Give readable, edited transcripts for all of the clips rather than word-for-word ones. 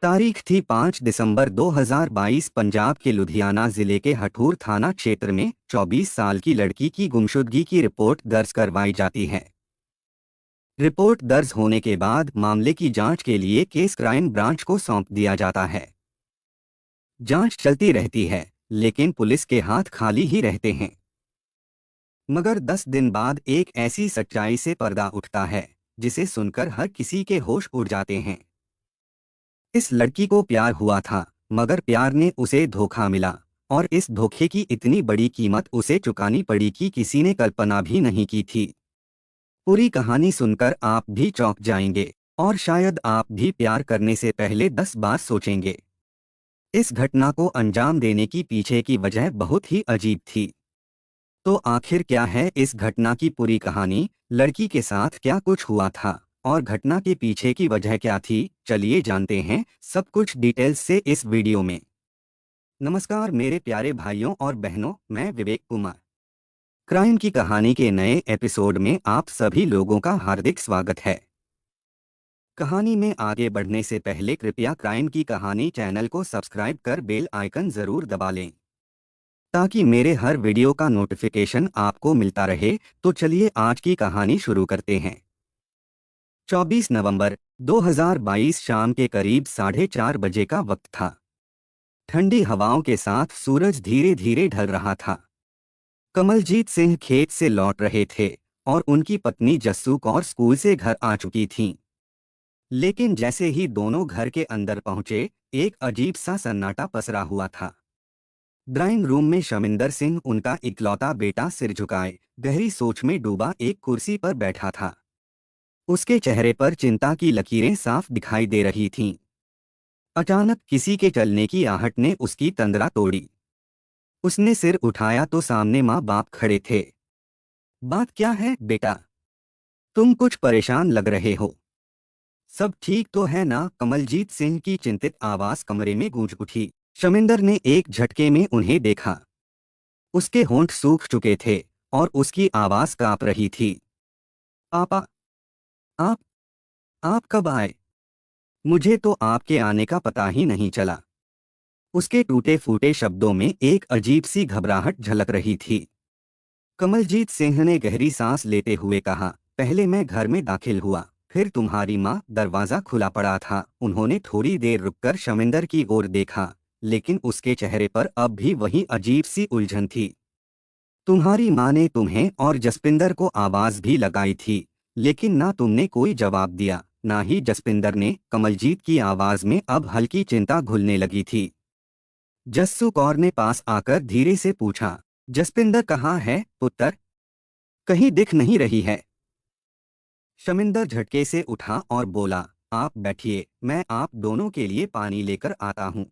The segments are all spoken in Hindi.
तारीख थी 5 दिसंबर 2022। पंजाब के लुधियाना जिले के हठूर थाना क्षेत्र में 24 साल की लड़की की गुमशुदगी की रिपोर्ट दर्ज करवाई जाती है। रिपोर्ट दर्ज होने के बाद मामले की जांच के लिए केस क्राइम ब्रांच को सौंप दिया जाता है। जांच चलती रहती है, लेकिन पुलिस के हाथ खाली ही रहते हैं। मगर 10 दिन बाद एक ऐसी सच्चाई से पर्दा उठता है जिसे सुनकर हर किसी के होश उड़ जाते हैं। इस लड़की को प्यार हुआ था, मगर प्यार ने उसे धोखा मिला, और इस धोखे की इतनी बड़ी कीमत उसे चुकानी पड़ी कि किसी ने कल्पना भी नहीं की थी। पूरी कहानी सुनकर आप भी चौंक जाएंगे, और शायद आप भी प्यार करने से पहले 10 बार सोचेंगे। इस घटना को अंजाम देने की पीछे की वजह बहुत ही अजीब थी। तो आखिर क्या है इस घटना की पूरी कहानी? लड़की के साथ क्या कुछ हुआ था और घटना के पीछे की वजह क्या थी? चलिए जानते हैं सब कुछ डिटेल्स से इस वीडियो में। नमस्कार मेरे प्यारे भाइयों और बहनों, मैं विवेक कुमार। क्राइम की कहानी के नए एपिसोड में आप सभी लोगों का हार्दिक स्वागत है। कहानी में आगे बढ़ने से पहले कृपया क्राइम की कहानी चैनल को सब्सक्राइब कर बेल आइकन जरूर दबा लें, ताकि मेरे हर वीडियो का नोटिफिकेशन आपको मिलता रहे। तो चलिए आज की कहानी शुरू करते हैं। 24 नवंबर 2022 शाम के करीब 4:30 बजे का वक्त था। ठंडी हवाओं के साथ सूरज धीरे धीरे ढल रहा था। कमलजीत सिंह खेत से लौट रहे थे और उनकी पत्नी जस्सू कौर स्कूल से घर आ चुकी थीं। लेकिन जैसे ही दोनों घर के अंदर पहुंचे, एक अजीब सा सन्नाटा पसरा हुआ था। ड्राइंग रूम में शमिंदर सिंह, उनका इकलौता बेटा, सिर झुकाए गहरी सोच में डूबा एक कुर्सी पर बैठा था। उसके चेहरे पर चिंता की लकीरें साफ दिखाई दे रही थीं। अचानक किसी के चलने की आहट ने उसकी तंद्रा तोड़ी। उसने सिर उठाया तो सामने माँ बाप खड़े थे। बात क्या है बेटा? तुम कुछ परेशान लग रहे हो। सब ठीक तो है ना? कमलजीत सिंह की चिंतित आवाज कमरे में गूंज उठी। शमिंदर ने एक झटके में उन्हें देखा। उसके होंठ सूख चुके थे और उसकी आवाज कांप रही थी। पापा, आप आप कब आए? मुझे तो आपके आने का पता ही नहीं चला। उसके टूटे फूटे शब्दों में एक अजीब सी घबराहट झलक रही थी। कमलजीत सिंह ने गहरी सांस लेते हुए कहा, पहले मैं घर में दाखिल हुआ, फिर तुम्हारी माँ। दरवाजा खुला पड़ा था। उन्होंने थोड़ी देर रुककर शमिंदर की ओर देखा, लेकिन उसके चेहरे पर अब भी वही अजीब सी उलझन थी। तुम्हारी माँ ने तुम्हें और जसपिंदर को आवाज भी लगाई थी, लेकिन ना तुमने कोई जवाब दिया, ना ही जसपिंदर ने। कमलजीत की आवाज में अब हल्की चिंता घुलने लगी थी। जस्सू कौर ने पास आकर धीरे से पूछा, जसपिंदर कहाँ है पुत्र? कहीं दिख नहीं रही है। शमिंदर झटके से उठा और बोला, आप बैठिए, मैं आप दोनों के लिए पानी लेकर आता हूँ।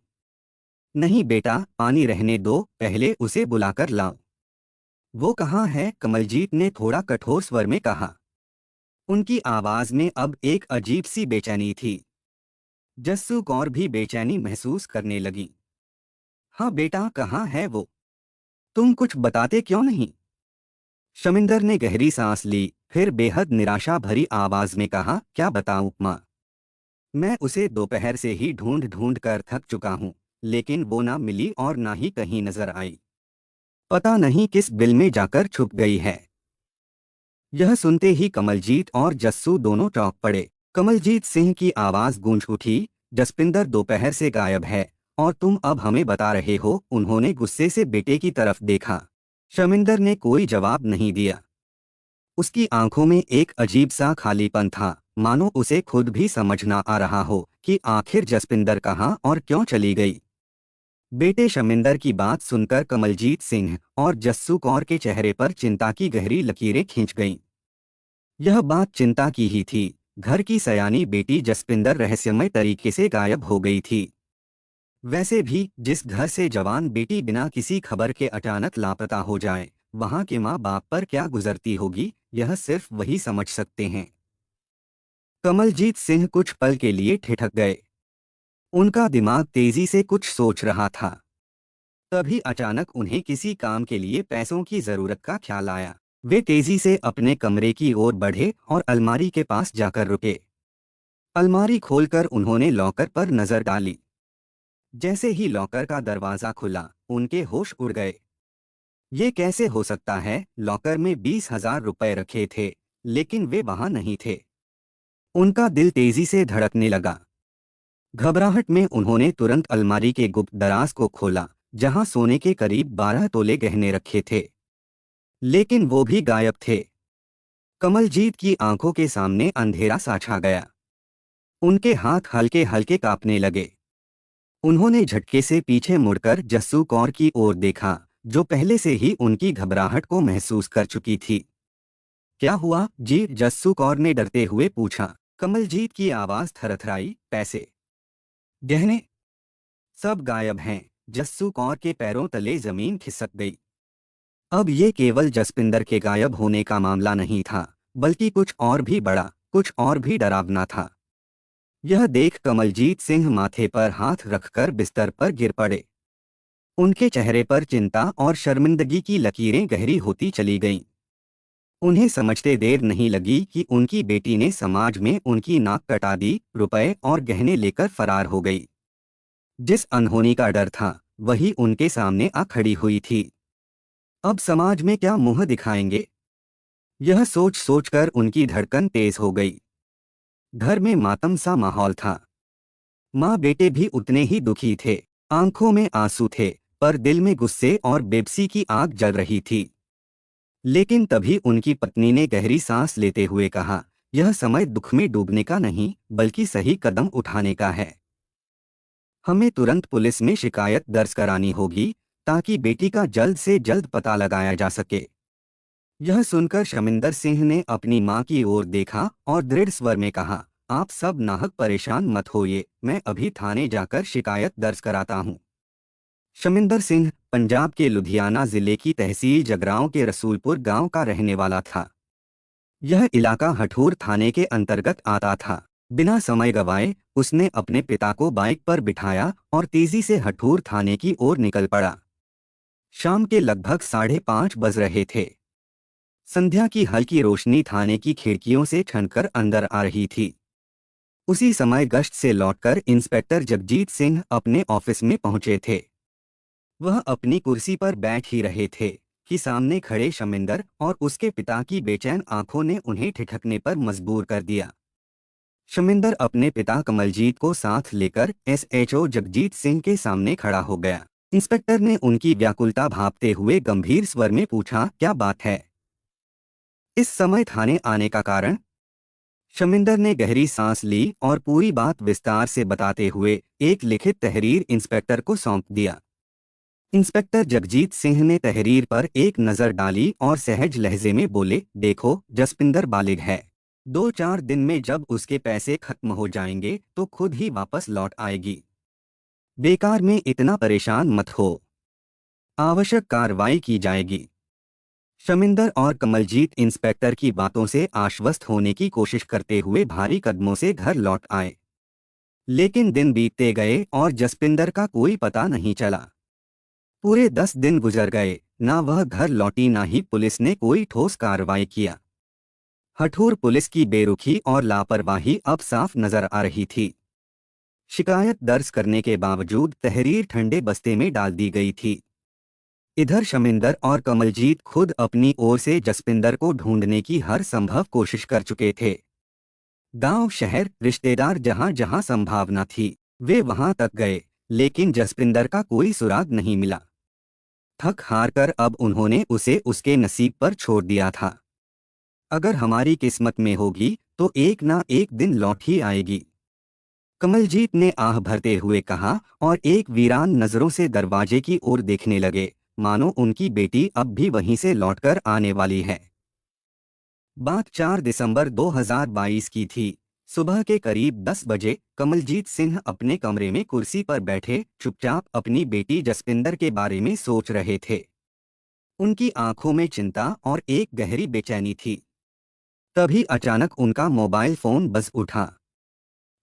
नहीं बेटा, पानी रहने दो, पहले उसे बुलाकर लाओ। वो कहाँ है? कमलजीत ने थोड़ा कठोर स्वर में कहा। उनकी आवाज में अब एक अजीब सी बेचैनी थी। जस्सू कौर भी बेचैनी महसूस करने लगी। हाँ बेटा, कहाँ है वो? तुम कुछ बताते क्यों नहीं? शमिंदर ने गहरी सांस ली, फिर बेहद निराशा भरी आवाज में कहा, क्या बताऊं माँ? मैं उसे दोपहर से ही ढूंढ ढूंढ कर थक चुका हूँ, लेकिन वो ना मिली और ना ही कहीं नजर आई। पता नहीं किस बिल में जाकर छुप गई है। यह सुनते ही कमलजीत और जस्सू दोनों चौंक पड़े। कमलजीत सिंह की आवाज गूंज उठी, जसपिंदर दोपहर से गायब है और तुम अब हमें बता रहे हो? उन्होंने गुस्से से बेटे की तरफ देखा। शमिंदर ने कोई जवाब नहीं दिया। उसकी आंखों में एक अजीब सा खालीपन था, मानो उसे खुद भी समझ ना आ रहा हो कि आखिर जसपिंदर कहाँ और क्यों चली गई। बेटे शमिंदर की बात सुनकर कमलजीत सिंह और जस्सू कौर के चेहरे पर चिंता की गहरी लकीरें खींच गईं। यह बात चिंता की ही थी। घर की सयानी बेटी जसपिंदर रहस्यमय तरीके से गायब हो गई थी। वैसे भी जिस घर से जवान बेटी बिना किसी खबर के अचानक लापता हो जाए, वहां के माँ बाप पर क्या गुजरती होगी, यह सिर्फ वही समझ सकते हैं। कमलजीत सिंह कुछ पल के लिए ठिठक गए। उनका दिमाग तेजी से कुछ सोच रहा था। तभी अचानक उन्हें किसी काम के लिए पैसों की जरूरत का ख्याल आया। वे तेजी से अपने कमरे की ओर बढ़े और अलमारी के पास जाकर रुके। अलमारी खोलकर उन्होंने लॉकर पर नजर डाली। जैसे ही लॉकर का दरवाजा खुला, उनके होश उड़ गए। ये कैसे हो सकता है? लॉकर में 20,000 रुपए रखे थे, लेकिन वे वहां नहीं थे। उनका दिल तेजी से धड़कने लगा। घबराहट में उन्होंने तुरंत अलमारी के गुप्त दराज को खोला, जहां सोने के करीब 12 तोले गहने रखे थे, लेकिन वो भी गायब थे। कमलजीत की आंखों के सामने अंधेरा सा छा गया। उनके हाथ हल्के हल्के कांपने लगे। उन्होंने झटके से पीछे मुड़कर जस्सू कौर की ओर देखा, जो पहले से ही उनकी घबराहट को महसूस कर चुकी थी। क्या हुआ जी? जस्सू कौर ने डरते हुए पूछा। कमलजीत की आवाज थरथराई। पैसे, गहने, सब गायब हैं। जस्सू कौर के पैरों तले जमीन खिसक गई। अब ये केवल जसपिंदर के गायब होने का मामला नहीं था, बल्कि कुछ और भी बड़ा, कुछ और भी डरावना था। यह देख कमलजीत सिंह माथे पर हाथ रखकर बिस्तर पर गिर पड़े। उनके चेहरे पर चिंता और शर्मिंदगी की लकीरें गहरी होती चली गईं। उन्हें समझते देर नहीं लगी कि उनकी बेटी ने समाज में उनकी नाक कटा दी, रुपए और गहने लेकर फरार हो गई। जिस अनहोनी का डर था, वही उनके सामने आ खड़ी हुई थी। अब समाज में क्या मुंह दिखाएंगे? यह सोच सोचकर उनकी धड़कन तेज हो गई। घर में मातम सा माहौल था। माँ बेटे भी उतने ही दुखी थे। आंखों में आंसू थे, पर दिल में गुस्से और बेबसी की आग जल रही थी। लेकिन तभी उनकी पत्नी ने गहरी सांस लेते हुए कहा, यह समय दुख में डूबने का नहीं, बल्कि सही कदम उठाने का है। हमें तुरंत पुलिस में शिकायत दर्ज करानी होगी, ताकि बेटी का जल्द से जल्द पता लगाया जा सके। यह सुनकर शमिंदर सिंह ने अपनी मां की ओर देखा और दृढ़ स्वर में कहा, आप सब नाहक परेशान मत होइए, मैं अभी थाने जाकर शिकायत दर्ज कराता हूँ। शमिंदर सिंह पंजाब के लुधियाना जिले की तहसील जगरांव के रसूलपुर गांव का रहने वाला था। यह इलाका हठूर थाने के अंतर्गत आता था। बिना समय गवाए उसने अपने पिता को बाइक पर बिठाया और तेजी से हठूर थाने की ओर निकल पड़ा। शाम के लगभग 5:30 बज रहे थे। संध्या की हल्की रोशनी थाने की खिड़कियों से छनकर अंदर आ रही थी। उसी समय गश्त से लौटकर इंस्पेक्टर जगजीत सिंह अपने ऑफिस में पहुंचे थे। वह अपनी कुर्सी पर बैठ ही रहे थे कि सामने खड़े शमिंदर और उसके पिता की बेचैन आंखों ने उन्हें ठिठकने पर मजबूर कर दिया। शमिंदर अपने पिता कमलजीत को साथ लेकर एसएचओ जगजीत सिंह के सामने खड़ा हो गया। इंस्पेक्टर ने उनकी व्याकुलता भांपते हुए गंभीर स्वर में पूछा, क्या बात है? इस समय थाने आने का कारण? शमिंदर ने गहरी सांस ली और पूरी बात विस्तार से बताते हुए एक लिखित तहरीर इंस्पेक्टर को सौंप दिया। इंस्पेक्टर जगजीत सिंह ने तहरीर पर एक नज़र डाली और सहज लहजे में बोले, देखो, जसपिंदर बालिग है। 2-4 दिन में जब उसके पैसे खत्म हो जाएंगे तो खुद ही वापस लौट आएगी। बेकार में इतना परेशान मत हो। आवश्यक कार्रवाई की जाएगी। शमिंदर और कमलजीत इंस्पेक्टर की बातों से आश्वस्त होने की कोशिश करते हुए भारी कदमों से घर लौट आए। लेकिन दिन बीतते गए और जसपिंदर का कोई पता नहीं चला। पूरे 10 दिन गुजर गए, ना वह घर लौटी ना ही पुलिस ने कोई ठोस कार्रवाई किया। हठूर पुलिस की बेरुखी और लापरवाही अब साफ नजर आ रही थी। शिकायत दर्ज करने के बावजूद तहरीर ठंडे बस्ते में डाल दी गई थी। इधर शमिंदर और कमलजीत खुद अपनी ओर से जसपिंदर को ढूंढने की हर संभव कोशिश कर चुके थे। गांव, शहर, रिश्तेदार, जहां जहां संभावना थी वे वहां तक गए, लेकिन जसपिंदर का कोई सुराग नहीं मिला। थक हार कर अब उन्होंने उसे उसके नसीब पर छोड़ दिया था। अगर हमारी किस्मत में होगी तो एक ना एक दिन लौट ही आएगी, कमलजीत ने आह भरते हुए कहा और एक वीरान नजरों से दरवाजे की ओर देखने लगे, मानो उनकी बेटी अब भी वहीं से लौटकर आने वाली है। बात 4 दिसंबर 2022 की थी। सुबह के करीब 10 बजे कमलजीत सिंह अपने कमरे में कुर्सी पर बैठे चुपचाप अपनी बेटी जसपिंदर के बारे में सोच रहे थे। उनकी आंखों में चिंता और एक गहरी बेचैनी थी। तभी अचानक उनका मोबाइल फोन बज उठा।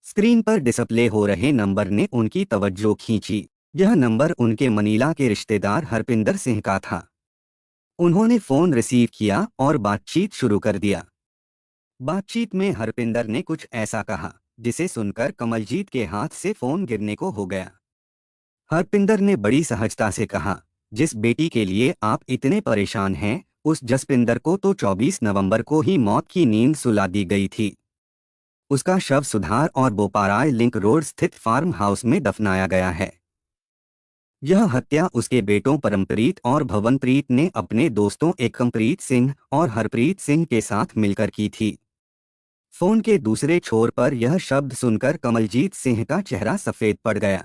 स्क्रीन पर डिस्प्ले हो रहे नंबर ने उनकी तवज्जो खींची। यह नंबर उनके मनीला के रिश्तेदार हरपिंदर सिंह का था। उन्होंने फोन रिसीव किया और बातचीत शुरू कर दिया। बातचीत में हरपिंदर ने कुछ ऐसा कहा, जिसे सुनकर कमलजीत के हाथ से फोन गिरने को हो गया। हरपिंदर ने बड़ी सहजता से कहा, जिस बेटी के लिए आप इतने परेशान हैं, उस जसपिंदर को तो 24 नवंबर को ही मौत की नींद सुला दी गई थी। उसका शव सुधार और बोपाराय लिंक रोड स्थित फार्म हाउस में दफनाया गया है। यह हत्या उसके बेटों परमप्रीत और भवनप्रीत ने अपने दोस्तों एकमप्रीत सिंह और हरप्रीत सिंह के साथ मिलकर की थी। फोन के दूसरे छोर पर यह शब्द सुनकर कमलजीत सिंह का चेहरा सफेद पड़ गया।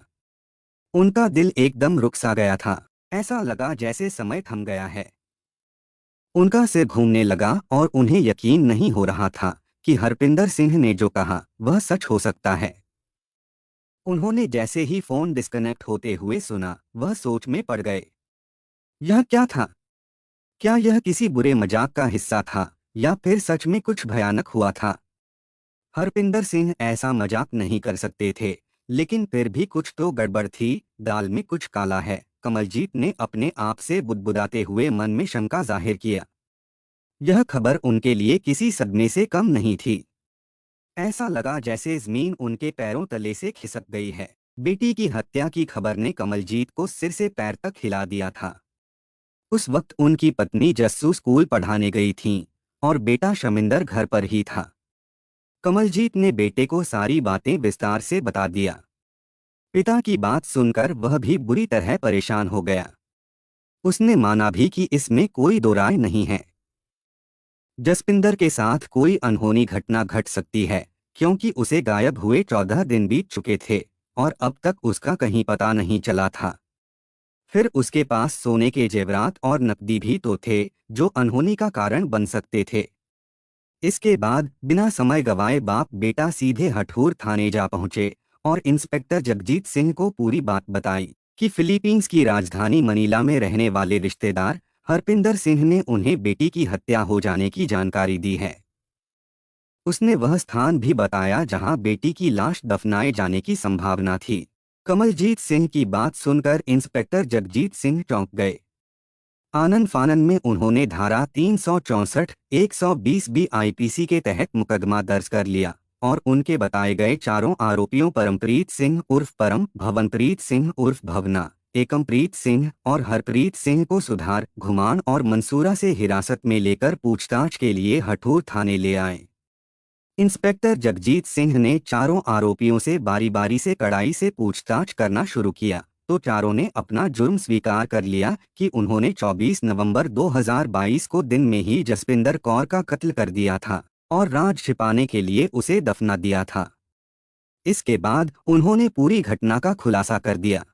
उनका दिल एकदम रुक सा गया था। ऐसा लगा जैसे समय थम गया है। उनका सिर घूमने लगा और उन्हें यकीन नहीं हो रहा था कि हरपिंदर सिंह ने जो कहा वह सच हो सकता है। उन्होंने जैसे ही फोन डिस्कनेक्ट होते हुए सुना, वह सोच में पड़ गए। यह क्या था? क्या यह किसी बुरे मजाक का हिस्सा था या फिर सच में कुछ भयानक हुआ था? हरपिंदर सिंह ऐसा मजाक नहीं कर सकते थे, लेकिन फिर भी कुछ तो गड़बड़ थी। दाल में कुछ काला है, कमलजीत ने अपने आप से बुदबुदाते हुए मन में शंका जाहिर किया। यह खबर उनके लिए किसी सदमे से कम नहीं थी। ऐसा लगा जैसे जमीन उनके पैरों तले से खिसक गई है। बेटी की हत्या की खबर ने कमलजीत को सिर से पैर तक हिला दिया था। उस वक्त उनकी पत्नी जस्सू स्कूल पढ़ाने गई थीं और बेटा शमिंदर घर पर ही था। कमलजीत ने बेटे को सारी बातें विस्तार से बता दिया। पिता की बात सुनकर वह भी बुरी तरह परेशान हो गया। उसने माना भी कि इसमें कोई दो राय नहीं है। जसपिंदर के साथ कोई अनहोनी घटना घट सकती है, क्योंकि उसे गायब हुए 14 दिन बीत चुके थे और अब तक उसका कहीं पता नहीं चला था। फिर उसके पास सोने के जेवरात और नकदी भी तो थे, जो अनहोनी का कारण बन सकते थे। इसके बाद बिना समय गवाए बाप बेटा सीधे हठूर थाने जा पहुंचे और इंस्पेक्टर जगजीत सिंह को पूरी बात बताई कि फिलीपींस की राजधानी मनीला में रहने वाले रिश्तेदार हरपिंदर सिंह ने उन्हें बेटी की हत्या हो जाने की जानकारी दी है। उसने वह स्थान भी बताया जहां बेटी की लाश दफनाए जाने की संभावना थी। कमलजीत सिंह की बात सुनकर इंस्पेक्टर जगजीत सिंह चौंक गए। आनन फानन में उन्होंने धारा 364, 120 बी आईपीसी के तहत मुकदमा दर्ज कर लिया और उनके बताए गए चारों आरोपियों परमप्रीत सिंह उर्फ परम, भवनप्रीत सिंह उर्फ भवना, एकमप्रीत सिंह और हरप्रीत सिंह को सुधार, घुमान और मंसूरा से हिरासत में लेकर पूछताछ के लिए हठूर थाने ले आए। इंस्पेक्टर जगजीत सिंह ने चारों आरोपियों से बारी बारी से कड़ाई से पूछताछ करना शुरू किया तो चारों ने अपना जुर्म स्वीकार कर लिया कि उन्होंने 24 नवंबर 2022 को दिन में ही जसपिंदर कौर का कत्ल कर दिया था और राज छिपाने के लिए उसे दफना दिया था। इसके बाद उन्होंने पूरी घटना का खुलासा कर दिया।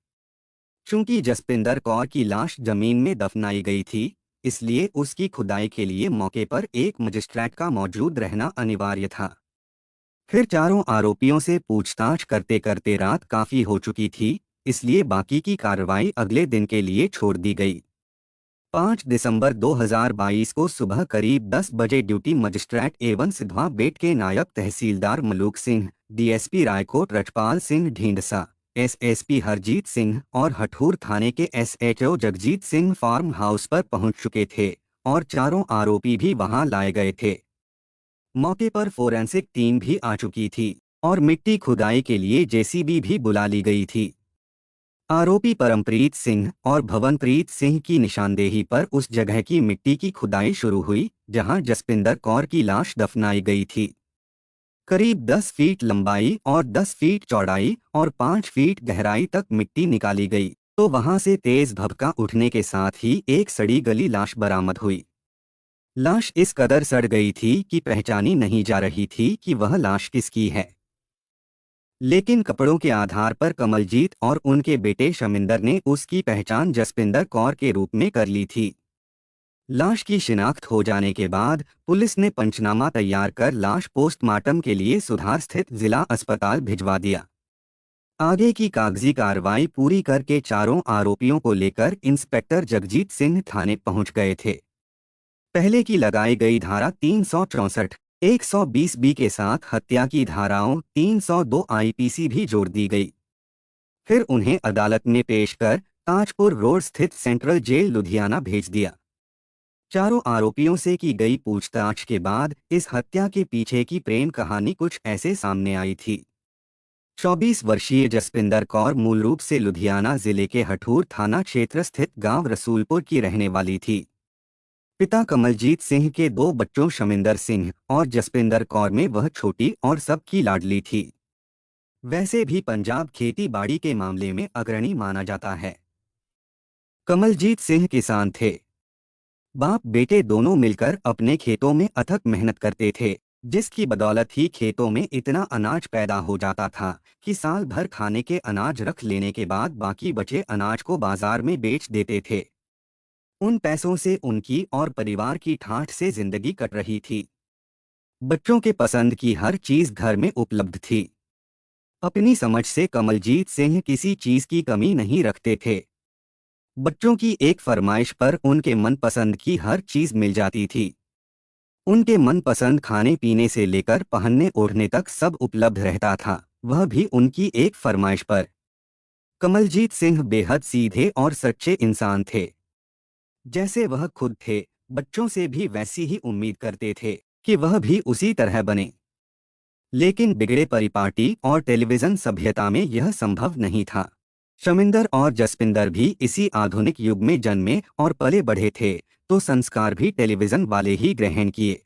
चूंकि जसपिंदर कौर की लाश जमीन में दफनाई गई थी, इसलिए उसकी खुदाई के लिए मौके पर एक मजिस्ट्रेट का मौजूद रहना अनिवार्य था। फिर चारों आरोपियों से पूछताछ करते करते रात काफी हो चुकी थी, इसलिए बाकी की कार्रवाई अगले दिन के लिए छोड़ दी गई। 5 दिसंबर 2022 को सुबह करीब 10 बजे ड्यूटी मजिस्ट्रेट एवं सिधवा बेट के नायब तहसीलदार मलूक सिंह, डीएसपी रायकोट रजपाल सिंह ढींढसा, एसएसपी हरजीत सिंह और हठूर थाने के SHO Jagjit Singh farm house पर पहुंच चुके थे और चारों आरोपी भी वहां लाए गए थे। मौके पर फोरेंसिक टीम भी आ चुकी थी और मिट्टी खुदाई के लिए जेसीबी भी बुला ली गई थी। आरोपी परमप्रीत सिंह और भवनप्रीत सिंह की निशानदेही पर उस जगह की मिट्टी की खुदाई शुरू हुई जहां जसपिंदर कौर की लाश दफनाई गई थी। करीब 10 फीट लंबाई और 10 फीट चौड़ाई और 5 फीट गहराई तक मिट्टी निकाली गई तो वहां से तेज भभका उठने के साथ ही एक सड़ी गली लाश बरामद हुई। लाश इस कदर सड़ गई थी कि पहचानी नहीं जा रही थी कि वह लाश किसकी है। लेकिन कपड़ों के आधार पर कमलजीत और उनके बेटे शमिंदर ने उसकी पहचान जसपिंदर कौर के रूप में कर ली थी। लाश की शिनाख्त हो जाने के बाद पुलिस ने पंचनामा तैयार कर लाश पोस्टमार्टम के लिए सुधार स्थित जिला अस्पताल भिजवा दिया। आगे की कागजी कार्रवाई पूरी करके चारों आरोपियों को लेकर इंस्पेक्टर जगजीत सिंह थाने पहुंच गए थे। पहले की लगाई गई धारा 364, 120 बी के साथ हत्या की धाराओं 302 आईपीसी भी जोड़ दी गई। फिर उन्हें अदालत में पेश कर ताजपुर रोड स्थित सेंट्रल जेल लुधियाना भेज दिया। चारों आरोपियों से की गई पूछताछ के बाद इस हत्या के पीछे की प्रेम कहानी कुछ ऐसे सामने आई थी। 24 वर्षीय जसपिंदर कौर मूल रूप से लुधियाना जिले के हठूर थाना क्षेत्र स्थित गांव रसूलपुर की रहने वाली थी। पिता कमलजीत सिंह के दो बच्चों शमिंदर सिंह और जसपिंदर कौर में वह छोटी और सबकी लाडली थी। वैसे भी पंजाब खेती बाड़ी के मामले में अग्रणी माना जाता है। कमलजीत सिंह किसान थे। बाप बेटे दोनों मिलकर अपने खेतों में अथक मेहनत करते थे, जिसकी बदौलत ही खेतों में इतना अनाज पैदा हो जाता था कि साल भर खाने के अनाज रख लेने के बाद बाकी बचे अनाज को बाजार में बेच देते थे। उन पैसों से उनकी और परिवार की ठाठ से जिंदगी कट रही थी। बच्चों के पसंद की हर चीज घर में उपलब्ध थी। अपनी समझ से कमलजीत सिंह किसी चीज की कमी नहीं रखते थे। बच्चों की एक फरमाइश पर उनके मनपसंद की हर चीज मिल जाती थी। उनके मनपसंद खाने पीने से लेकर पहनने ओढ़ने तक सब उपलब्ध रहता था, वह भी उनकी एक फरमाइश पर। कमलजीत सिंह बेहद सीधे और सच्चे इंसान थे। जैसे वह खुद थे, बच्चों से भी वैसी ही उम्मीद करते थे कि वह भी उसी तरह बने। लेकिन बिगड़े परिपाटी और टेलीविजन सभ्यता में यह संभव नहीं था। शमिंदर और जसपिंदर भी इसी आधुनिक युग में जन्मे और पले बढ़े थे, तो संस्कार भी टेलीविजन वाले ही ग्रहण किए।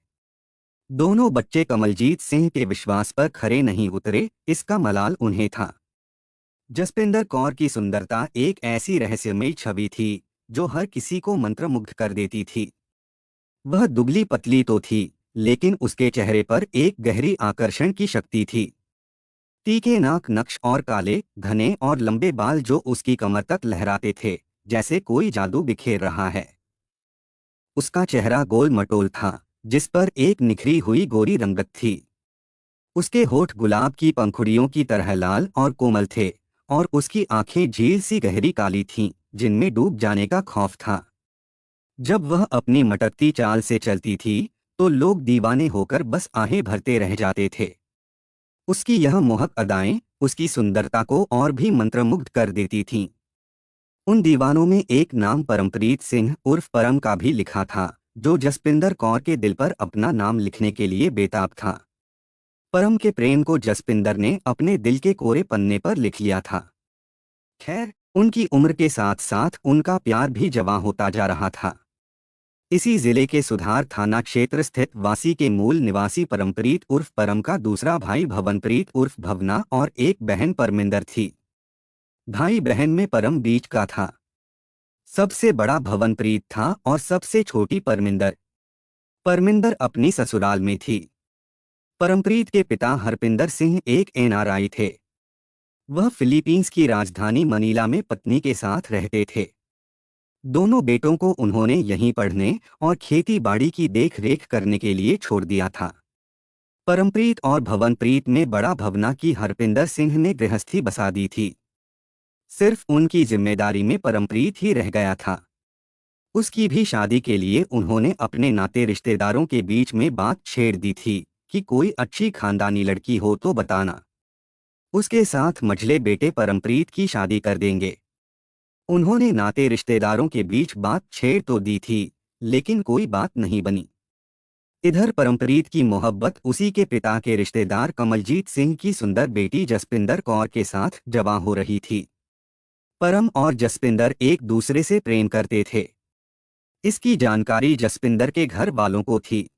दोनों बच्चे कमलजीत सिंह के विश्वास पर खरे नहीं उतरे, इसका मलाल उन्हें था। जसपिंदर कौर की सुंदरता एक ऐसी रहस्यमयी छवि थी जो हर किसी को मंत्रमुग्ध कर देती थी। वह दुबली पतली तो थी, लेकिन उसके चेहरे पर एक गहरी आकर्षण की शक्ति थी। तीखे नाक नक्श और काले घने और लंबे बाल जो उसकी कमर तक लहराते थे, जैसे कोई जादू बिखेर रहा है। उसका चेहरा गोल मटोल था, जिस पर एक निखरी हुई गोरी रंगत थी। उसके होठ गुलाब की पंखुड़ियों की तरह लाल और कोमल थे, और उसकी आंखें झील सी गहरी काली थीं, जिनमें डूब जाने का खौफ था। जब वह अपनी मटकती चाल से चलती थी, तो लोग दीवाने होकर बस आहें भरते रह जाते थे। उसकी यह मोहक अदाएं उसकी सुंदरता को और भी मंत्रमुग्ध कर देती थीं। उन दीवानों में एक नाम परमप्रीत सिंह उर्फ परम का भी लिखा था, जो जसपिंदर कौर के दिल पर अपना नाम लिखने के लिए बेताब था। परम के प्रेम को जसपिंदर ने अपने दिल के कोरे पन्ने पर लिख लिया था। खैर, उनकी उम्र के साथ साथ उनका प्यार भी जवां होता जा रहा था। इसी जिले के सुधार थाना क्षेत्र स्थित वासी के मूल निवासी परमप्रीत उर्फ परम का दूसरा भाई भवनप्रीत उर्फ भवना और एक बहन परमिंदर थी। भाई बहन में परम बीच का था। सबसे बड़ा भवनप्रीत था और सबसे छोटी परमिंदर। परमिंदर अपनी ससुराल में थी। परमप्रीत के पिता हरपिंदर सिंह एक एनआरआई थे। वह फिलीपींस की राजधानी मनीला में पत्नी के साथ रहते थे। दोनों बेटों को उन्होंने यहीं पढ़ने और खेती बाड़ी की देखरेख करने के लिए छोड़ दिया था। परमप्रीत और भवनप्रीत में बड़ा भवना की हरपिंदर सिंह ने गृहस्थी बसा दी थी। सिर्फ उनकी जिम्मेदारी में परमप्रीत ही रह गया था। उसकी भी शादी के लिए उन्होंने अपने नाते रिश्तेदारों के बीच में बात छेड़ दी थी कि कोई अच्छी खानदानी लड़की हो तो बताना। उसके साथ मझले बेटे परमप्रीत की शादी कर देंगे। उन्होंने नाते रिश्तेदारों के बीच बात छेड़ तो दी थी, लेकिन कोई बात नहीं बनी। इधर परमप्रीत की मोहब्बत उसी के पिता के रिश्तेदार कमलजीत सिंह की सुंदर बेटी जसपिंदर कौर के साथ जवां हो रही थी। परम और जसपिंदर एक दूसरे से प्रेम करते थे। इसकी जानकारी जसपिंदर के घर वालों को थी।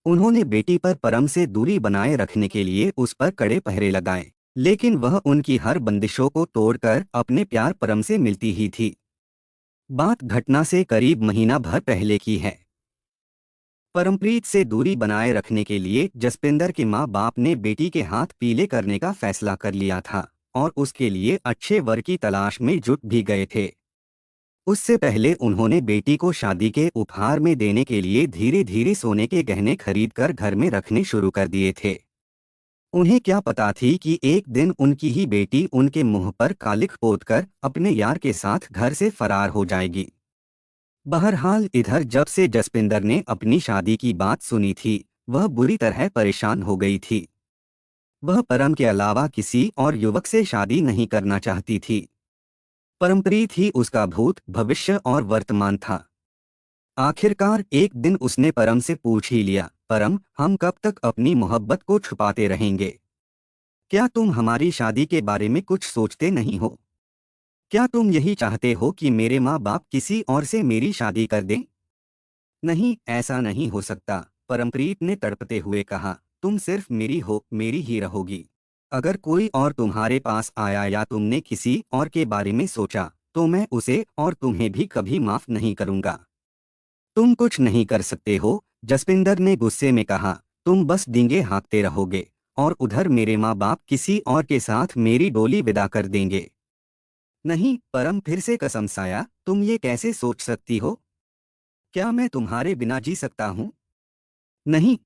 उन्होंने बेटी पर परम से दूरी बनाए रखने के लिए उस पर कड़े पहरे लगाए, लेकिन वह उनकी हर बंदिशों को तोड़कर अपने प्यार परम से मिलती ही थी। बात घटना से करीब महीना भर पहले की है। परमप्रीत से दूरी बनाए रखने के लिए जसपिंदर के माँ बाप ने बेटी के हाथ पीले करने का फैसला कर लिया था और उसके लिए अच्छे वर की तलाश में जुट भी गए थे। उससे पहले उन्होंने बेटी को शादी के उपहार में देने के लिए धीरे धीरे सोने के गहने खरीदकर घर में रखने शुरू कर दिए थे। उन्हें क्या पता थी कि एक दिन उनकी ही बेटी उनके मुंह पर कालिख पोतकर अपने यार के साथ घर से फरार हो जाएगी। बहरहाल इधर जब से जसपिंदर ने अपनी शादी की बात सुनी थी, वह बुरी तरह परेशान हो गई थी। वह परम के अलावा किसी और युवक से शादी नहीं करना चाहती थी। परमप्रीत ही उसका भूत, भविष्य और वर्तमान था। आखिरकार एक दिन उसने परम से पूछ ही लिया, परम, हम कब तक अपनी मोहब्बत को छुपाते रहेंगे? क्या तुम हमारी शादी के बारे में कुछ सोचते नहीं हो? क्या तुम यही चाहते हो कि मेरे माँ बाप किसी और से मेरी शादी कर दें? नहीं, ऐसा नहीं हो सकता, परमप्रीत ने तड़पते हुए कहा। तुम सिर्फ मेरी हो, मेरी ही रहोगी। अगर कोई और तुम्हारे पास आया या तुमने किसी और के बारे में सोचा, तो मैं उसे और तुम्हें भी कभी माफ नहीं करूंगा। तुम कुछ नहीं कर सकते हो, जसपिंदर ने गुस्से में कहा। तुम बस डींगे हाँकते रहोगे और उधर मेरे माँ बाप किसी और के साथ मेरी डोली विदा कर देंगे। नहीं, परम फिर से कसमसाया, तुम ये कैसे सोच सकती हो? क्या मैं तुम्हारे बिना जी सकता हूँ? नहीं,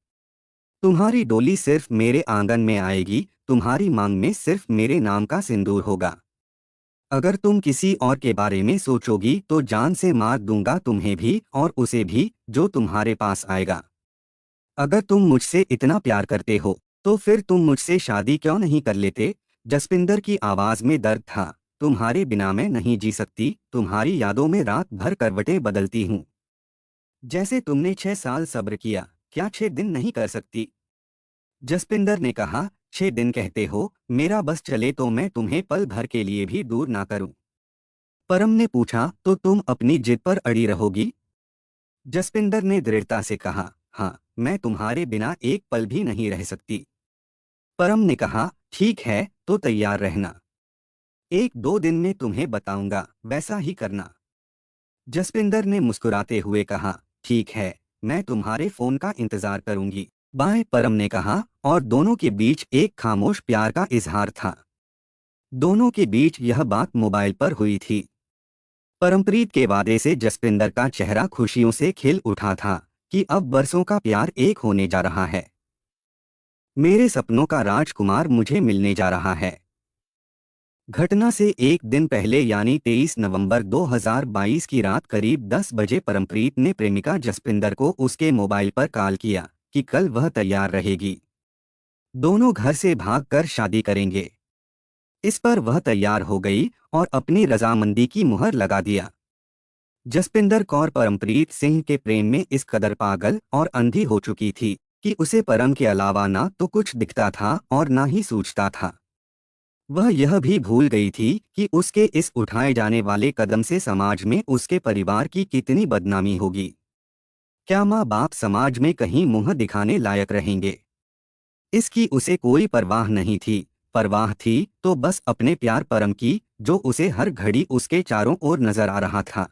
तुम्हारी डोली सिर्फ मेरे आंगन में आएगी, तुम्हारी मांग में सिर्फ मेरे नाम का सिंदूर होगा। अगर तुम किसी और के बारे में सोचोगी तो जान से मार दूंगा तुम्हें भी और उसे भी जो तुम्हारे पास आएगा। अगर तुम मुझसे इतना प्यार करते हो, तो फिर तुम मुझसे शादी क्यों नहीं कर लेते? जसपिंदर की आवाज में दर्द था। तुम्हारे बिना मैं नहीं जी सकती, तुम्हारी यादों में रात भर करवटें बदलती हूँ। जैसे तुमने 6 साल सब्र किया, क्या 6 दिन नहीं कर सकती? जसपिंदर ने कहा, 6 दिन कहते हो, मेरा बस चले तो मैं तुम्हें पल भर के लिए भी दूर ना करूं। परम ने पूछा, तो तुम अपनी जिद पर अड़ी रहोगी? जसपिंदर ने दृढ़ता से कहा, हाँ, मैं तुम्हारे बिना एक पल भी नहीं रह सकती। परम ने कहा, ठीक है, तो तैयार रहना। 1-2 दिन में तुम्हें बताऊंगा, वैसा ही करना। जसपिंदर ने मुस्कुराते हुए कहा, ठीक है, मैं तुम्हारे फोन का इंतजार करूंगी। बाएं, परम ने कहा, और दोनों के बीच एक खामोश प्यार का इजहार था। दोनों के बीच यह बात मोबाइल पर हुई थी। परमप्रीत के वादे से जसपिंदर का चेहरा खुशियों से खिल उठा था कि अब बरसों का प्यार एक होने जा रहा है। मेरे सपनों का राजकुमार मुझे मिलने जा रहा है। घटना से एक दिन पहले यानी 23 नवंबर 2022 की रात करीब 10 बजे परमप्रीत ने प्रेमिका जसपिंदर को उसके मोबाइल पर कॉल किया कि कल वह तैयार रहेगी। दोनों घर से भागकर शादी करेंगे। इस पर वह तैयार हो गई और अपनी रजामंदी की मुहर लगा दिया। जसपिंदर कौर परमप्रीत सिंह के प्रेम में इस कदर पागल और अंधी हो चुकी थी कि उसे परम के अलावा ना तो कुछ दिखता था और ना ही सूझता था। वह यह भी भूल गई थी कि उसके इस उठाए जाने वाले कदम से समाज में उसके परिवार की कितनी बदनामी होगी। क्या माँ बाप समाज में कहीं मुंह दिखाने लायक रहेंगे? इसकी उसे कोई परवाह नहीं थी। परवाह थी तो बस अपने प्यार परम की, जो उसे हर घड़ी उसके चारों ओर नजर आ रहा था।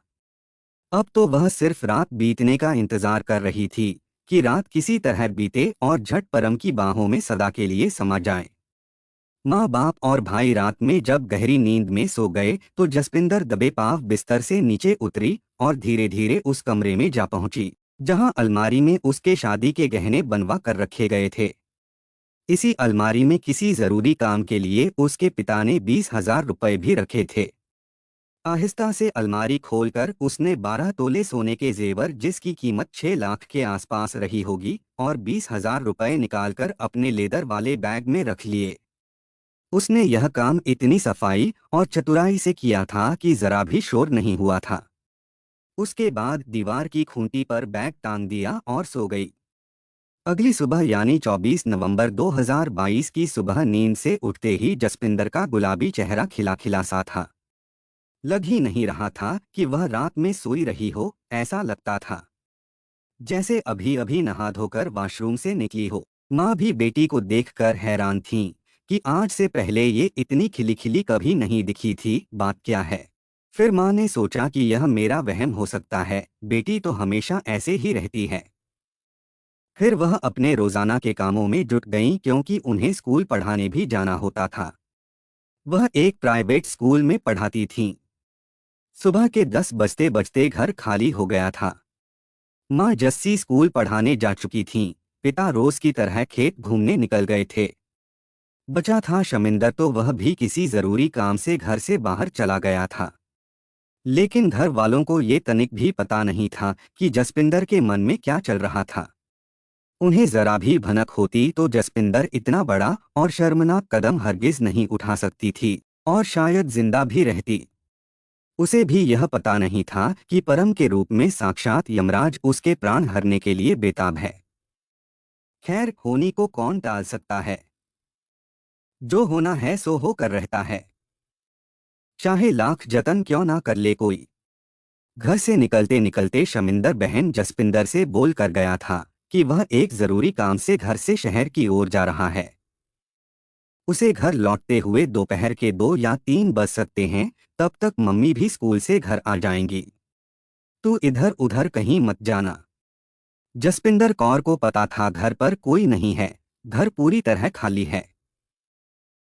अब तो वह सिर्फ रात बीतने का इंतजार कर रही थी कि रात किसी तरह बीते और झट परम की बाहों में सदा के लिए समा जाए। माँ बाप और भाई रात में जब गहरी नींद में सो गए तो जसपिंदर दबे पांव बिस्तर से नीचे उतरी और धीरे धीरे उस कमरे में जा पहुंची जहां अलमारी में उसके शादी के गहने बनवा कर रखे गए थे। इसी अलमारी में किसी जरूरी काम के लिए उसके पिता ने 20,000 रुपए भी रखे थे। आहिस्ता से अलमारी खोलकर उसने 12 तोले सोने के जेवर, जिसकी कीमत 6 लाख के आसपास रही होगी, और 20,000 रुपए निकालकर अपने लेदर वाले बैग में रख लिए। उसने यह काम इतनी सफाई और चतुराई से किया था कि जरा भी शोर नहीं हुआ था। उसके बाद दीवार की खूंटी पर बैग टांग दिया और सो गई। अगली सुबह यानी 24 नवंबर 2022 की सुबह नींद से उठते ही जसपिंदर का गुलाबी चेहरा खिला खिला सा था। लग ही नहीं रहा था कि वह रात में सोई रही हो, ऐसा लगता था जैसे अभी अभी नहा धोकर वॉशरूम से निकली हो। माँ भी बेटी को देखकर हैरान थीं कि आज से पहले ये इतनी खिली खिली कभी नहीं दिखी थी, बात क्या है। फिर माँ ने सोचा कि यह मेरा वहम हो सकता है, बेटी तो हमेशा ऐसे ही रहती है। फिर वह अपने रोजाना के कामों में जुट गईं क्योंकि उन्हें स्कूल पढ़ाने भी जाना होता था। वह एक प्राइवेट स्कूल में पढ़ाती थीं। सुबह के 10 बजते बजते घर खाली हो गया था। माँ जस्सी स्कूल पढ़ाने जा चुकी थीं, पिता रोज की तरह खेत घूमने निकल गए थे। बचा था शमिंदर, तो वह भी किसी जरूरी काम से घर से बाहर चला गया था। लेकिन घर वालों को ये तनिक भी पता नहीं था कि जसपिंदर के मन में क्या चल रहा था। उन्हें जरा भी भनक होती तो जसपिंदर इतना बड़ा और शर्मनाक कदम हरगिज नहीं उठा सकती थी और शायद जिंदा भी रहती। उसे भी यह पता नहीं था कि परम के रूप में साक्षात यमराज उसके प्राण हरने के लिए बेताब है। खैर, होनी को कौन टाल सकता है। जो होना है सो होकर रहता है, चाहे लाख जतन क्यों ना कर ले कोई। घर से निकलते निकलते शमिंदर बहन जसपिंदर से बोल कर गया था कि वह एक जरूरी काम से घर से शहर की ओर जा रहा है। उसे घर लौटते हुए दोपहर के 2 या 3 बज सकते हैं। तब तक मम्मी भी स्कूल से घर आ जाएंगी। तू इधर उधर कहीं मत जाना। जसपिंदर कौर को पता था घर पर कोई नहीं है, घर पूरी तरह खाली है।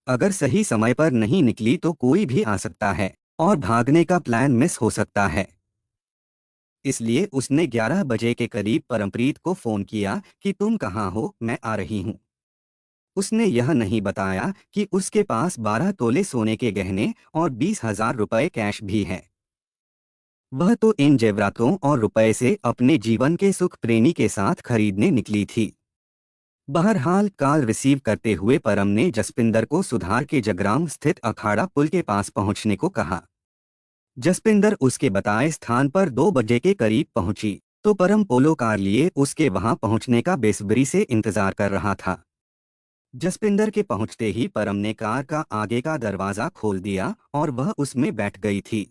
अगर सही समय पर नहीं निकली तो कोई भी आ सकता है और भागने का प्लान मिस हो सकता है। इसलिए उसने 11 बजे के करीब परमप्रीत को फोन किया कि तुम कहाँ हो, मैं आ रही हूँ। उसने यह नहीं बताया कि उसके पास 12 तोले सोने के गहने और 20,000 रुपए कैश भी है। वह तो इन जेवरातों और रुपए से अपने जीवन के सुख प्रेमी के साथ खरीदने निकली थी। बहरहाल कॉल रिसीव करते हुए परम ने जसपिंदर को सुधार के जगराम स्थित अखाड़ा पुल के पास पहुंचने को कहा। जसपिंदर उसके बताए स्थान पर 2 बजे के करीब पहुंची तो परम पोलो कार लिए उसके वहां पहुंचने का बेसब्री से इंतजार कर रहा था। जसपिंदर के पहुंचते ही परम ने कार का आगे का दरवाजा खोल दिया और वह उसमें बैठ गई थी।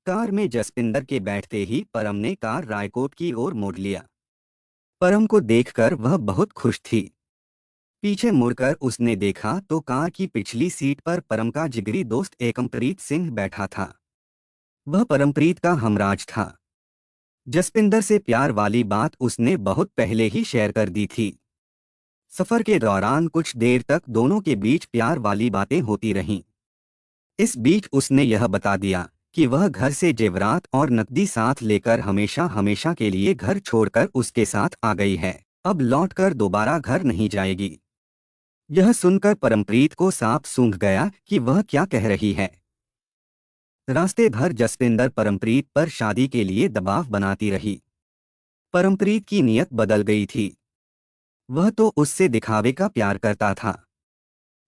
कार में जसपिंदर के बैठते ही परम ने कार रायकोट की ओर मोड़ लिया। परम को देखकर वह बहुत खुश थी। पीछे मुड़कर उसने देखा तो कार की पिछली सीट पर परम का जिगरी दोस्त एकमप्रीत सिंह बैठा था। वह परमप्रीत का हमराज था। जसपिंदर से प्यार वाली बात उसने बहुत पहले ही शेयर कर दी थी। सफर के दौरान कुछ देर तक दोनों के बीच प्यार वाली बातें होती रहीं। इस बीच उसने यह बता दिया कि वह घर से जेवरात और नकदी साथ लेकर हमेशा हमेशा के लिए घर छोड़कर उसके साथ आ गई है, अब लौटकर दोबारा घर नहीं जाएगी। यह सुनकर परमप्रीत को सांप सूंघ गया कि वह क्या कह रही है। रास्ते भर जसपिंदर परमप्रीत पर शादी के लिए दबाव बनाती रही। परमप्रीत की नीयत बदल गई थी। वह तो उससे दिखावे का प्यार करता था।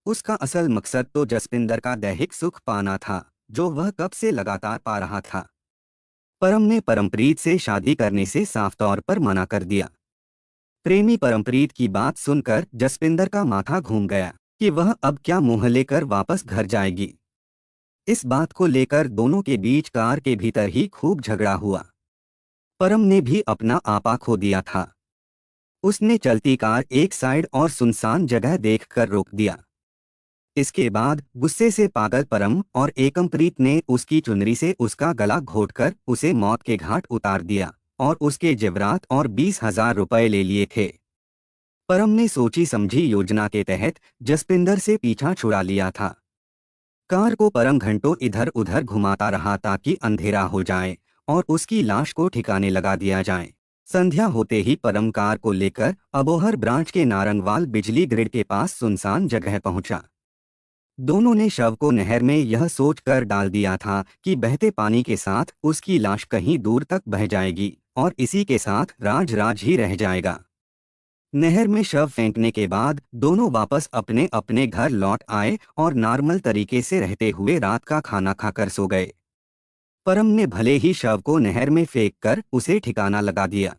उसका असल मकसद तो जसपिंदर का दैहिक सुख पाना था, जो वह कब से लगातार पा रहा था। परम ने परमप्रीत से शादी करने से साफ तौर पर मना कर दिया। प्रेमी परमप्रीत की बात सुनकर जसपिंदर का माथा घूम गया कि वह अब क्या मुंह लेकर वापस घर जाएगी। इस बात को लेकर दोनों के बीच कार के भीतर ही खूब झगड़ा हुआ। परम ने भी अपना आपा खो दिया था। उसने चलती कार एक साइड और सुनसान जगह देखकर रोक दिया। इसके बाद गुस्से से पागल परम और एकमप्रीत ने उसकी चुनरी से उसका गला घोंटकर उसे मौत के घाट उतार दिया और उसके जेवरात और 20,000 रुपए ले लिए थे। परम ने सोची समझी योजना के तहत जसपिंदर से पीछा छुड़ा लिया था। कार को परम घंटों इधर उधर घुमाता रहा ताकि अंधेरा हो जाए और उसकी लाश को ठिकाने लगा दिया जाए। संध्या होते ही परम कार को लेकर अबोहर ब्रांच के नारंगवाल बिजली ग्रिड के पास सुनसान जगह पहुंचा। दोनों ने शव को नहर में यह सोचकर डाल दिया था कि बहते पानी के साथ उसकी लाश कहीं दूर तक बह जाएगी और इसी के साथ राज राज ही रह जाएगा। नहर में शव फेंकने के बाद दोनों वापस अपने अपने घर लौट आए और नॉर्मल तरीके से रहते हुए रात का खाना खाकर सो गए। परम ने भले ही शव को नहर में फेंककर उसे ठिकाना लगा दिया,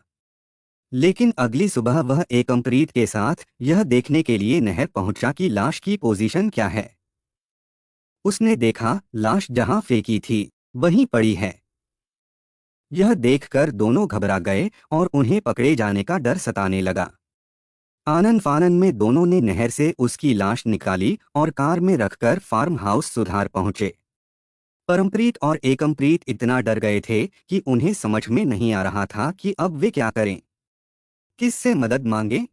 लेकिन अगली सुबह वह एकमप्रीत के साथ यह देखने के लिए नहर पहुंचा कि लाश की पोजीशन क्या है। उसने देखा लाश जहां फेंकी थी वहीं पड़ी है। यह देखकर दोनों घबरा गए और उन्हें पकड़े जाने का डर सताने लगा। आनन फानन में दोनों ने नहर से उसकी लाश निकाली और कार में रखकर फार्म हाउस सुधार पहुंचे। परमप्रीत और एकमप्रीत इतना डर गए थे कि उन्हें समझ में नहीं आ रहा था कि अब वे क्या करें, किससे मदद मांगे।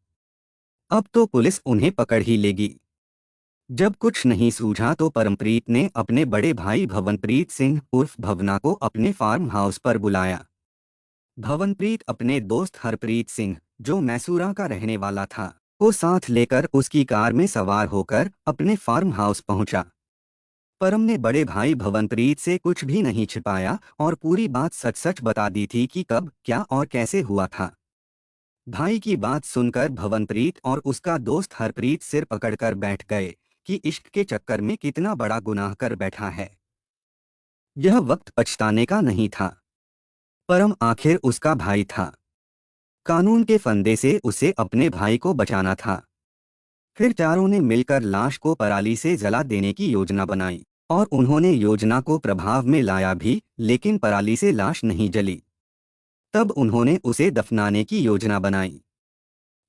अब तो पुलिस उन्हें पकड़ ही लेगी। जब कुछ नहीं सूझा तो परमप्रीत ने अपने बड़े भाई भवनप्रीत सिंह उर्फ भवना को अपने फार्म हाउस पर बुलाया। भवनप्रीत अपने दोस्त हरप्रीत सिंह, जो मैसूरा का रहने वाला था, को साथ लेकर उसकी कार में सवार होकर अपने फार्म हाउस पहुंचा। परम ने बड़े भाई भवनप्रीत से कुछ भी नहीं छिपाया और पूरी बात सच सच बता दी थी कि कब क्या और कैसे हुआ था। भाई की बात सुनकर भवनप्रीत और उसका दोस्त हरप्रीत सिर पकड़कर बैठ गए कि इश्क के चक्कर में कितना बड़ा गुनाह कर बैठा है। यह वक्त पछताने का नहीं था। परम आखिर उसका भाई था। कानून के फंदे से उसे अपने भाई को बचाना था। फिर चारों ने मिलकर लाश को पराली से जला देने की योजना बनाई और उन्होंने योजना को प्रभाव में लाया भी, लेकिन पराली से लाश नहीं जली। तब उन्होंने उसे दफनाने की योजना बनाई।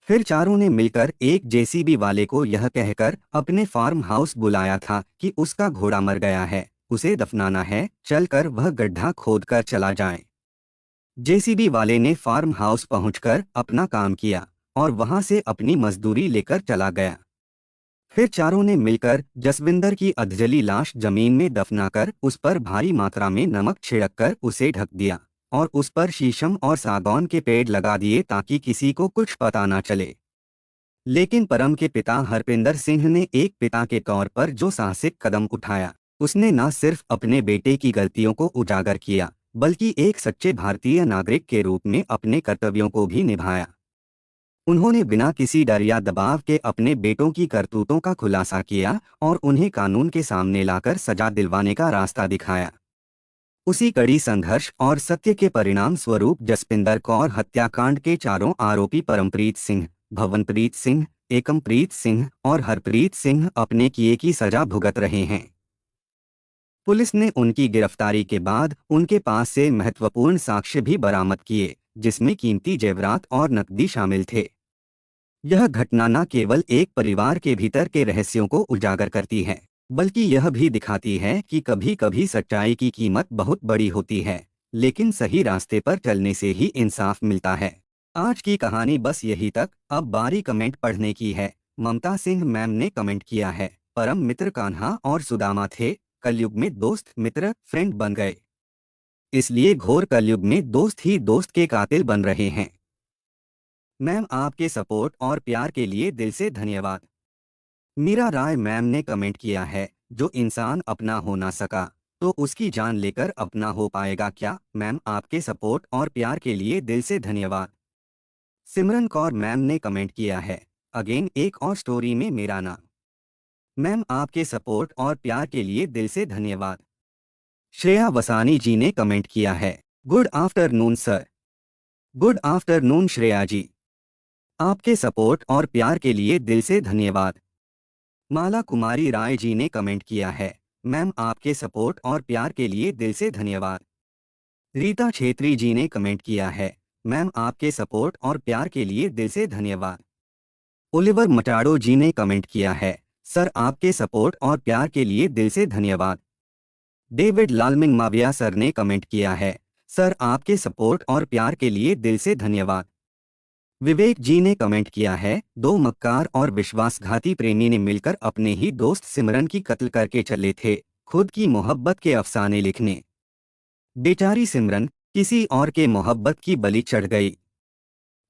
फिर चारों ने मिलकर एक जेसीबी वाले को यह कहकर अपने फार्म हाउस बुलाया था कि उसका घोड़ा मर गया है, उसे दफनाना है, चलकर वह गड्ढा खोदकर चला जाए। जेसीबी वाले ने फार्म हाउस पहुंचकर अपना काम किया और वहां से अपनी मजदूरी लेकर चला गया। फिर चारों ने मिलकर जसविंदर की अधजली लाश जमीन में दफनाकर उस पर भारी मात्रा में नमक छिड़ककर उसे ढक दिया और उस पर शीशम और सागौन के पेड़ लगा दिए ताकि किसी को कुछ पता न चले। लेकिन परम के पिता हरपिंदर सिंह ने एक पिता के तौर पर जो साहसिक कदम उठाया, उसने न सिर्फ अपने बेटे की गलतियों को उजागर किया, बल्कि एक सच्चे भारतीय नागरिक के रूप में अपने कर्तव्यों को भी निभाया। उन्होंने बिना किसी डर या दबाव के अपने बेटों की करतूतों का खुलासा किया और उन्हें कानून के सामने लाकर सजा दिलवाने का रास्ता दिखाया। उसी कड़ी संघर्ष और सत्य के परिणाम स्वरूप जसपिंदर कौर हत्याकांड के चारों आरोपी परमप्रीत सिंह, भवनप्रीत सिंह, एकमप्रीत सिंह और हरप्रीत सिंह अपने किए की सजा भुगत रहे हैं। पुलिस ने उनकी गिरफ्तारी के बाद उनके पास से महत्वपूर्ण साक्ष्य भी बरामद किए, जिसमें कीमती जेवरात और नकदी शामिल थे। यह घटना न केवल एक परिवार के भीतर के रहस्यों को उजागर करती है, बल्कि यह भी दिखाती है कि कभी कभी सच्चाई की कीमत बहुत बड़ी होती है, लेकिन सही रास्ते पर चलने से ही इंसाफ मिलता है। आज की कहानी बस यही तक। अब बारी कमेंट पढ़ने की है। ममता सिंह मैम ने कमेंट किया है, परम मित्र कान्हा और सुदामा थे, कलयुग में दोस्त मित्र फ्रेंड बन गए, इसलिए घोर कलयुग में दोस्त ही दोस्त के कातिल बन रहे हैं। मैम आपके सपोर्ट और प्यार के लिए दिल से धन्यवाद। मीरा राय मैम ने कमेंट किया है, जो इंसान अपना हो ना सका तो उसकी जान लेकर अपना हो पाएगा क्या। मैम आपके सपोर्ट और प्यार के लिए दिल से धन्यवाद। सिमरन कौर मैम ने कमेंट किया है, अगेन एक और स्टोरी में मेरा नाम। मैम आपके सपोर्ट और प्यार के लिए दिल से धन्यवाद। श्रेया वसानी जी ने कमेंट किया है, good afternoon sir. Good afternoon Shreya ji, आपके सपोर्ट और प्यार के लिए दिल से धन्यवाद। माला कुमारी राय जी ने कमेंट किया है, मैम आपके सपोर्ट और प्यार के लिए दिल से धन्यवाद। रीता छेत्री जी ने कमेंट किया है, मैम आपके सपोर्ट और प्यार के लिए दिल से धन्यवाद। ओलिवर मटाडो जी ने कमेंट किया है, सर आपके सपोर्ट और प्यार के लिए दिल से धन्यवाद। डेविड लालमिंग माविया सर ने कमेंट किया है, सर आपके सपोर्ट और प्यार के लिए दिल से धन्यवाद। विवेक जी ने कमेंट किया है, दो मक्कार और विश्वासघाती प्रेमी ने मिलकर अपने ही दोस्त सिमरन की कत्ल करके चले थे खुद की मोहब्बत के अफसाने लिखने। बेचारी सिमरन किसी और के मोहब्बत की बलि चढ़ गई।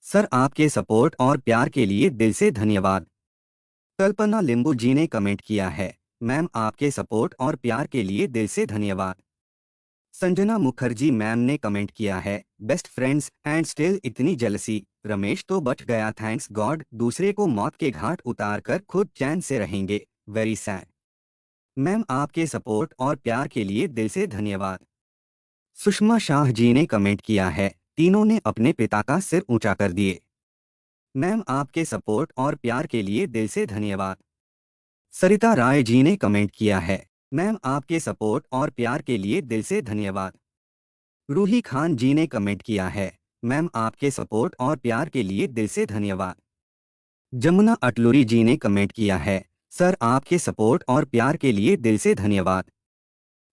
सर आपके सपोर्ट और प्यार के लिए दिल से धन्यवाद। कल्पना लिंबू जी ने कमेंट किया है, मैम आपके सपोर्ट और प्यार के लिए दिल से धन्यवाद। संजना मुखर्जी मैम ने कमेंट किया है, बेस्ट फ्रेंड्स एंड स्टिल इतनी जलसी, रमेश तो बच गया थैंक्स गॉड, दूसरे को मौत के घाट उतार कर खुद चैन से रहेंगे, वेरी सैड। मैम आपके सपोर्ट और प्यार के लिए दिल से धन्यवाद। सुषमा शाह जी ने कमेंट किया है, तीनों ने अपने पिता का सिर ऊंचा कर दिए। मैम आपके सपोर्ट और प्यार के लिए दिल से धन्यवाद। सरिता राय जी ने कमेंट किया है, मैम आपके सपोर्ट और प्यार के लिए दिल से धन्यवाद। रूही खान जी ने कमेंट किया है, मैम आपके सपोर्ट और प्यार के लिए दिल से धन्यवाद। जमुना अटलूरी जी ने कमेंट किया है, सर आपके सपोर्ट और प्यार के लिए दिल से धन्यवाद।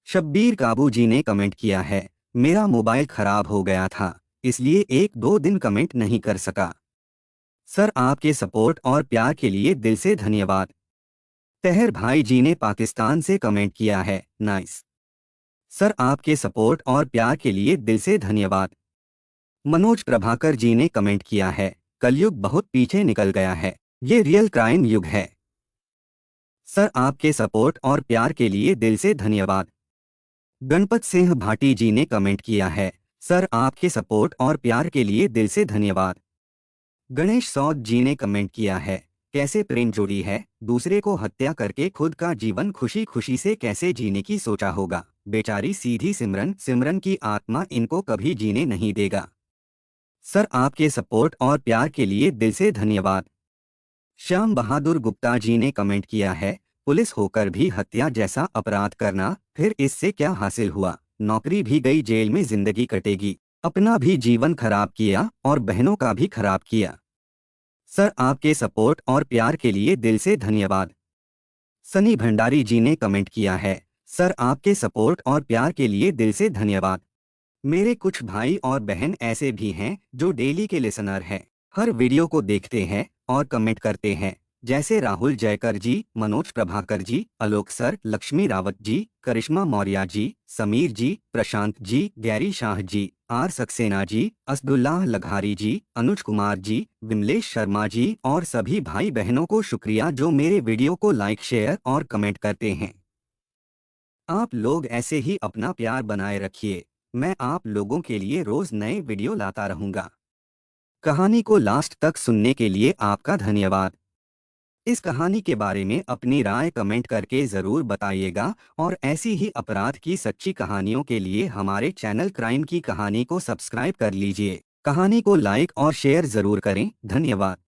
शब्बीर काबू जी ने कमेंट किया है, मेरा मोबाइल खराब हो गया था, इसलिए 1-2 दिन कमेंट नहीं कर सका। सर आपके सपोर्ट और प्यार के लिए दिल से धन्यवाद। तहर भाई जी ने पाकिस्तान से कमेंट किया है, नाइस। सर आपके सपोर्ट और प्यार के लिए दिल से धन्यवाद। मनोज प्रभाकर जी ने कमेंट किया है, कलयुग बहुत पीछे निकल गया है, ये रियल क्राइम युग है। सर आपके सपोर्ट और प्यार के लिए दिल से धन्यवाद। गणपत सिंह भाटी जी ने कमेंट किया है, सर आपके सपोर्ट और प्यार के लिए दिल से धन्यवाद। गणेश सौद जी ने कमेंट किया है, कैसे प्रेम जोड़ी है, दूसरे को हत्या करके खुद का जीवन खुशी खुशी से कैसे जीने की सोचा होगा। बेचारी सीधी सिमरन, सिमरन की आत्मा इनको कभी जीने नहीं देगा। सर, आपके सपोर्ट और प्यार के लिए दिल से धन्यवाद। श्याम बहादुर गुप्ता जी ने कमेंट किया है, पुलिस होकर भी हत्या जैसा अपराध करना, फिर इससे क्या हासिल हुआ। नौकरी भी गई, जेल में जिंदगी कटेगी। अपना भी जीवन खराब किया और बहनों का भी खराब किया। सर, आपके सपोर्ट और प्यार के लिए दिल से धन्यवाद। सनी भंडारी जी ने कमेंट किया है, सर आपके सपोर्ट और प्यार के लिए दिल से धन्यवाद। मेरे कुछ भाई और बहन ऐसे भी हैं जो डेली के लिसनर हैं, हर वीडियो को देखते हैं और कमेंट करते हैं, जैसे Rahul Jaykar ji, Manoj Prabhakar ji, Alok sir, Lakshmi Rawat ji, Karishma Maurya ji, Sameer ji, Prashant ji, Gary Shah ji, R Saxena ji, Asadullah लघारी जी, अनुज कुमार जी, विमलेश शर्मा जी और सभी भाई बहनों को शुक्रिया जो मेरे वीडियो को लाइक, शेयर और कमेंट करते हैं। आप लोग ऐसे ही अपना प्यार बनाए रखिए। मैं आप लोगों के लिए रोज नए वीडियो लाता रहूंगा। कहानी को लास्ट तक सुनने के लिए आपका धन्यवाद। इस कहानी के बारे में अपनी राय कमेंट करके ज़रूर बताइएगा और ऐसी ही अपराध की सच्ची कहानियों के लिए हमारे चैनल क्राइम की कहानी को सब्सक्राइब कर लीजिए। कहानी को लाइक और शेयर ज़रूर करें। धन्यवाद।